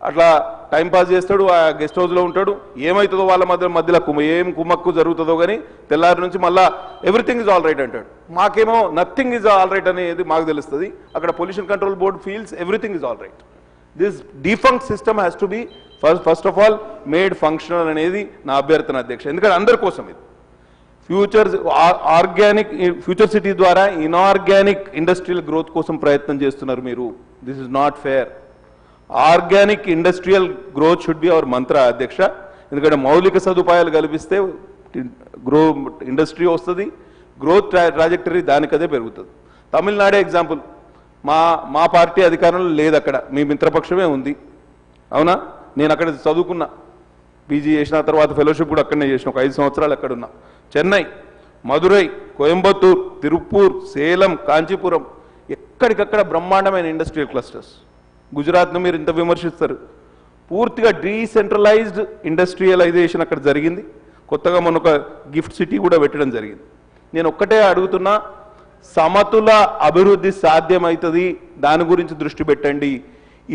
అట్లా time pass చేస్తాడు, ఆ గెస్ట్ హౌస్లో ఉంటాడు. ఏమవుతుందో వాళ్ళ మధ్యలో ఏం కుమ్మక్కు జరుగుతుందో కానీ తెల్లారి నుంచి మళ్ళీ ఎవ్రీథింగ్ ఈజ్ ఆల్ రైట్ అంటాడు. మాకేమో నథింగ్ ఈజ్ ఆల్ రైట్ అనేది మాకు తెలుస్తుంది. అక్కడ pollution control board feels everything is all right. This defunct system has to be first of all made functional అనేది నా అభ్యర్థన అధ్యక్ష. ఎందుకంటే అందరి కోసం ఇది ఫ్యూచర్ సిటీ ద్వారా ఇన్ఆర్గానిక్ ఇండస్ట్రియల్ గ్రోత్ కోసం ప్రయత్నం చేస్తున్నారు మీరు. This is not fair. Organic industrial growth should be our మంత్ర అధ్యక్ష. ఎందుకంటే మౌలిక సదుపాయాలు కల్పిస్తే ఇండస్ట్రీ వస్తుంది, గ్రోత్ ట్రాజెక్టరీ దానికదే పెరుగుతుంది. తమిళనాడే ఎగ్జాంపుల్. మా పార్టీ అధికారంలో లేదు, అక్కడ మీ మిత్రపక్షమే ఉంది, అవునా? నేను అక్కడ చదువుకున్నా, పీజీ చేసిన తర్వాత ఫెలోషిప్ కూడా అక్కడనే చేసిన, ఒక 5 సంవత్సరాలు అక్కడున్నా. చెన్నై, మదురై, కోయంబత్తూర్, తిరుపూర్, సేలం, కాంచీపురం ఎక్కడికక్కడ బ్రహ్మాండమైన ఇండస్ట్రియల్ క్లస్టర్స్. గుజరాత్ను మీరు ఇంత విమర్శిస్తారు, పూర్తిగా డీసెంట్రలైజ్డ్ ఇండస్ట్రియలైజేషన్ అక్కడ జరిగింది. కొత్తగా మన ఒక గిఫ్ట్ సిటీ కూడా పెట్టడం జరిగింది. నేను ఒక్కటే అడుగుతున్నా, సమతుల అభివృద్ధి సాధ్యమవుతుంది, దాని గురించి దృష్టి పెట్టండి.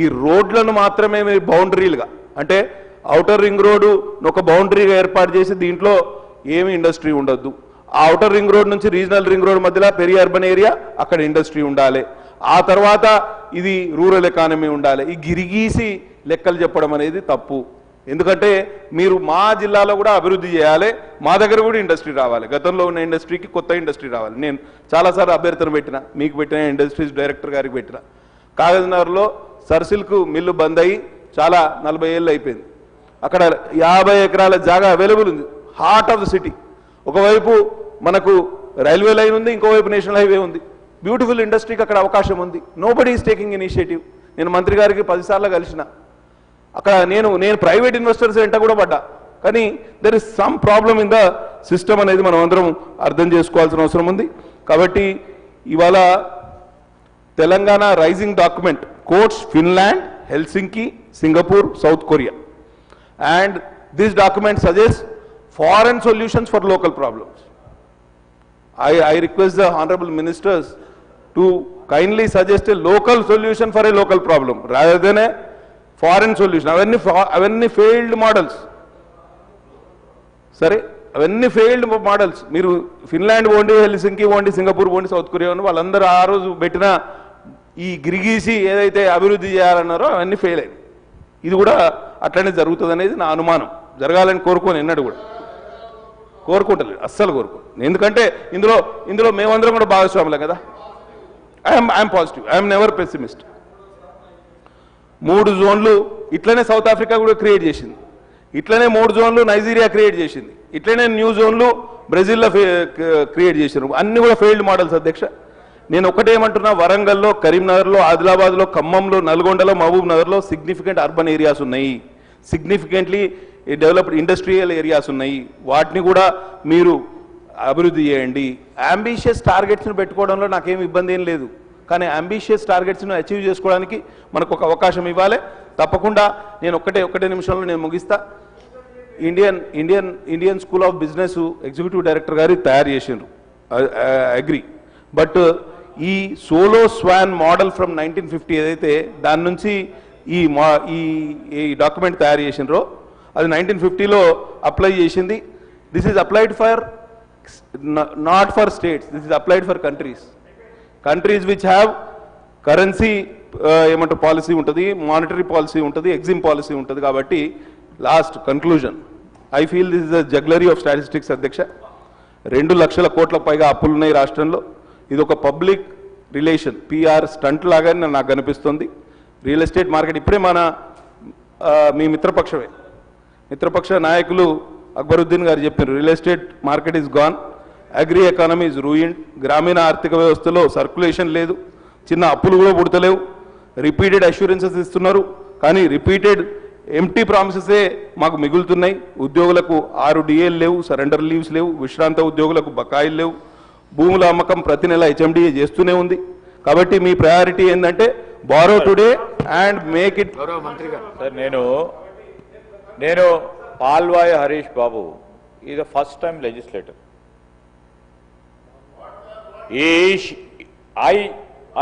ఈ రోడ్లను మాత్రమే మీరు బౌండరీలుగా, అంటే ఔటర్ రింగ్ రోడ్డు ఒక బౌండరీగా ఏర్పాటు చేసి దీంట్లో ఏమి ఇండస్ట్రీ ఉండొద్దు. ఆ ఔటర్ రింగ్ రోడ్ నుంచి రీజనల్ రింగ్ రోడ్ మధ్యలో పెరి అర్బన్ ఏరియా, అక్కడ ఇండస్ట్రీ ఉండాలి. ఆ తర్వాత ఇది రూరల్ ఎకానమీ ఉండాలి. ఈ గిరిగీసి లెక్కలు చెప్పడం అనేది తప్పు. ఎందుకంటే మీరు మా జిల్లాలో కూడా అభివృద్ధి చేయాలి, మా దగ్గర కూడా ఇండస్ట్రీ రావాలి. గతంలో ఉన్న ఇండస్ట్రీకి కొత్త ఇండస్ట్రీ రావాలి. నేను చాలాసార్లు అభ్యర్థన పెట్టిన, మీకు పెట్టిన, ఇండస్ట్రీస్ డైరెక్టర్ గారికి పెట్టిన. కాగజ్నగర్లో సర్సిల్క్ మిల్లు బంద్ అయ్యి చాలా 40 ఏళ్ళు అయిపోయింది. అక్కడ 50 ఎకరాల జాగా అవైలబుల్ ఉంది, హార్ట్ ఆఫ్ ద సిటీ. ఒకవైపు మనకు రైల్వే లైన్ ఉంది, ఇంకోవైపు నేషనల్ హైవే ఉంది. బ్యూటిఫుల్ ఇండస్ట్రీకి అక్కడ అవకాశం ఉంది. Nobody is taking initiative. నేను మంత్రి గారికి 10 సార్లు కలిసిన. అక్కడ నేను ప్రైవేట్ ఇన్వెస్టర్స్ వెంట కూడా పడ్డా. కానీ there is some problem in the system అనేది మనం అందరం అర్థం చేసుకోవాల్సిన అవసరం ఉంది. కాబట్టి ఇవాళ Telangana rising document quotes Finland, Helsinki, Singapore, South Korea. And this document suggests foreign solutions for local problems. I request the honorable ministers to kindly suggest a local solution for a local problem rather than a foreign solution. Avanni failed models. Sorry, avanni failed models. Meeru Finland vondi, Helsinki vondi, Singapore vondi, South Korea vondi, vallandaru aa roju bettina ee girigisi edaithe abhiruddhi cheyalannaro avanni fail ayindi. ఇది కూడా అట్లనే జరుగుతుంది అనేది నా అనుమానం. జరగాలని కోరుకోని ఎన్నడూ కూడా కోరుకుంటలేదు, అస్సలు కోరుకోను. ఎందుకంటే ఇందులో మేమందరం కూడా భాగస్వాములే కదా. I'm positive, I'm never pessimist. 3 జోన్లు ఇట్లనే సౌత్ ఆఫ్రికా కూడా క్రియేట్ చేసింది, ఇట్లనే 3 జోన్లు నైజీరియా క్రియేట్ చేసింది, ఇట్లనే న్యూ జోన్లు బ్రెజిల్లో క్రియేట్ చేసినారు. అన్ని కూడా ఫెయిల్డ్ మోడల్స్ అధ్యక్ష. నేను ఒకటేమంటున్నా, వరంగల్లో, కరీంనగర్లో, ఆదిలాబాద్లో, ఖమ్మంలో, నల్గొండలో, మహబూబ్ నగర్లో సిగ్నిఫికెంట్ అర్బన్ ఏరియాస్ ఉన్నాయి, సిగ్నిఫికెంట్లీ డెవలప్డ్ ఇండస్ట్రియల్ ఏరియాస్ ఉన్నాయి. వాటిని కూడా మీరు అభివృద్ధి చేయండి. అంబిషియస్ టార్గెట్స్ను పెట్టుకోవడంలో నాకేం ఇబ్బంది ఏం లేదు. కానీ అంబిషియస్ టార్గెట్స్ను అచీవ్ చేసుకోవడానికి మనకు ఒక అవకాశం ఇవ్వాలి. తప్పకుండా నేను ఒకటే నిమిషంలో నేను ముగిస్తా. Indian school of business executive director గారి తయారు చేసిండ్రు, అగ్రి. బట్ ఈ సోలో స్వాన్ మోడల్ ఫ్రమ్ 1950 ఏదైతే దాని నుంచి ఈ డాక్యుమెంట్ తయారు చేసినరో అది 1950లో అప్లై చేసింది. This is applied for not for states, this is applied for countries which have currency ఏమంటారు పాలసీ ఉంటుంది, మానిటరీ పాలసీ ఉంటుంది, ఎగ్జిమ్ పాలసీ ఉంటుంది. కాబట్టి last conclusion, I feel this is the jugglery of statistics అధ్యక్ష. 2 లక్షల కోట్లకు పైగా అప్పులున్నాయి రాష్ట్రంలో. ఇది ఒక పబ్లిక్ రిలేషన్ PR స్టంట్ లాగానే నాకు అనిపిస్తుంది. రియల్ ఎస్టేట్ మార్కెట్ ఇప్పుడే మీ మిత్రపక్ష నాయకులు అక్బరుద్దీన్ గారు చెప్పారు, real estate market is gone, agri economy is ruined. గ్రామీణ ఆర్థిక వ్యవస్థలో సర్క్యులేషన్ లేదు, చిన్న అప్పులు కూడా పుడతలేవు. రిపీటెడ్ అష్యూరెన్సెస్ ఇస్తున్నారు, కానీ రిపీటెడ్ ఎంటీ ప్రామిసెసే మాకు మిగులుతున్నాయి. ఉద్యోగులకు 6 DAలు లేవు, సరెండర్ లీవ్స్ లేవు, విశ్రాంత ఉద్యోగులకు బకాయిలు లేవు, భూముల అమ్మకం ప్రతి నెల HMDA చేస్తూనే ఉంది. కాబట్టి మీ ప్రయారిటీ ఏంటంటే borrow today and make it. Sir నేను Palvai Harish Babu is the first time legislator.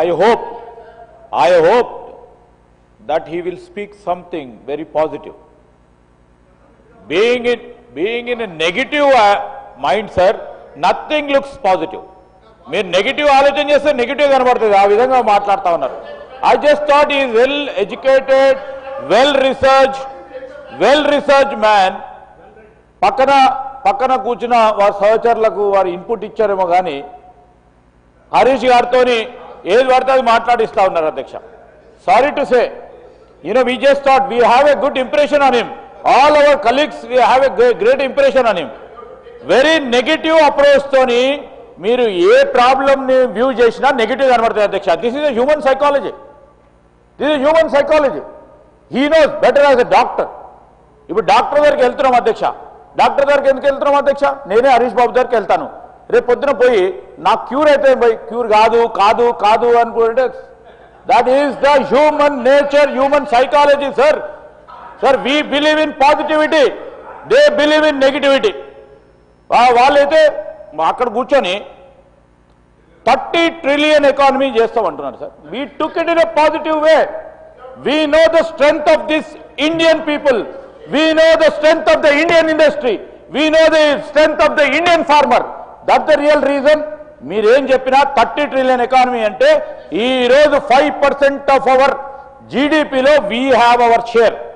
I hope that he will speak something very positive. Being in a negative mind, sir, nothing looks positive. మీరు negative ఆలోచన చేస్తే negative కనబడుతుంది. ఆ విధంగా మాట్లాడుతూ ఉన్నారు. I just thought he is well educated, well researched man. పక్కన కూర్చున్న వారి సహచరులకు వారి ఇన్పుట్ ఇచ్చారేమో కానీ హరీష్ గారితో ఏది పడితే అది మాట్లాడిస్తూ ఉన్నారు అధ్యక్ష. Sorry to say, we just thought we have a good impression on him. All our colleagues, we have a great impression on him. Very negative approach తోని మీరు ఏ ప్రాబ్లమ్ ని వ్యూ చేసినా నెగిటివ్ కనబడుతుంది అధ్యక్ష. This is human psychology. He knows better as a doctor. ఇప్పుడు doctor దగ్గరికి వెళ్తున్నాం అధ్యక్ష. డాక్టర్ దగ్గరికి ఎందుకు వెళ్తున్నాం అధ్యక్ష? నేనే హరీష్ బాబు దగ్గరికి వెళ్తాను. రేపు పొద్దున పోయి నాకు క్యూర్ అయితే క్యూర్ కాదు అనుకుంటే that is the human nature, human psychology sir. Sir, we believe in positivity, they believe in negativity. వాళ్ళైతే అక్కడ కూర్చొని 30 trillion ఎకానమీ చేస్తామంటున్నారు sir. We took it in a positive way. We know the strength of this Indian people. We know the strength of the Indian industry. We know the strength of the Indian farmer. That the real reason. మీరేం చెప్పినా 30 trillion economy అంటే ఈ రోజు 5% of our జీడిపిలో we have our share.